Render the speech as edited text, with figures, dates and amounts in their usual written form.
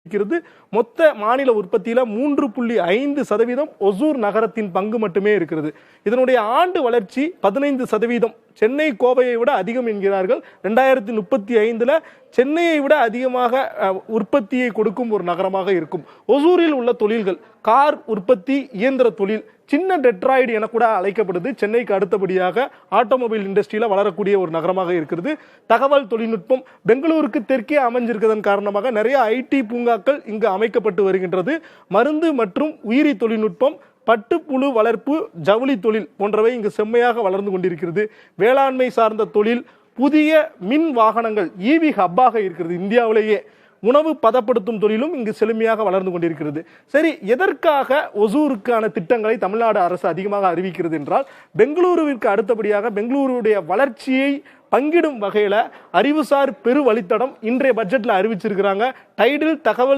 இருக்கிறது. மொத்த மாநில உற்பத்தியில 3.5% ஒசூர் நகரத்தின் பங்கு மட்டுமே இருக்கிறது. இதனுடைய ஆண்டு வளர்ச்சி 15%. சென்னை கோவையை விட அதிகம் என்கிறார்கள். 2035 சென்னையை விட அதிகமாக உற்பத்தியை கொடுக்கும் ஒரு நகரமாக இருக்கும். ஒசூரில் உள்ள தொழில்கள் கார் உற்பத்தி, இயந்திர தொழில், சின்ன டெட்ராய்டு என கூட அழைக்கப்படுது. சென்னைக்கு அடுத்தபடியாக ஆட்டோமொபைல் இண்டஸ்ட்ரியில வளரக்கூடிய ஒரு நகரமாக இருக்கிறது. தகவல் தொழில்நுட்பம் பெங்களூருக்கு தெற்கே அமைஞ்சிருக்கிறதன் காரணமாக நிறைய ஐடி பூங்காக்கள் இங்கு அமைக்கப்பட்டு வருகின்றது. மருந்து மற்றும் உயிரி தொழில்நுட்பம், பட்டுப்புழு வளர்ப்பு, ஜவுளி தொழில் போன்றவை இங்கு செம்மையாக வளர்ந்து கொண்டிருக்கிறது. வேளாண்மை சார்ந்த தொழில், புதிய மின் வாகனங்கள் ஈவி ஹப்பாக இருக்கிறது. இந்தியாவிலேயே உணவு பதப்படுத்தும் தொழிலும் இங்கு செழுமையாக வளர்ந்து கொண்டிருக்கிறது. சரி, எதற்காக ஒசூருக்கான திட்டங்களை தமிழ்நாடு அரசு அதிகமாக அறிவிக்கிறது என்றால், பெங்களூருவிற்கு அடுத்தபடியாக பெங்களூருடைய வளர்ச்சியை பங்கிடும் வகையில அறிவுசார் பெரு வழித்தடம் இன்றைய பட்ஜெட்ல அறிவிச்சிருக்கிறாங்க. டைடில் தகவல்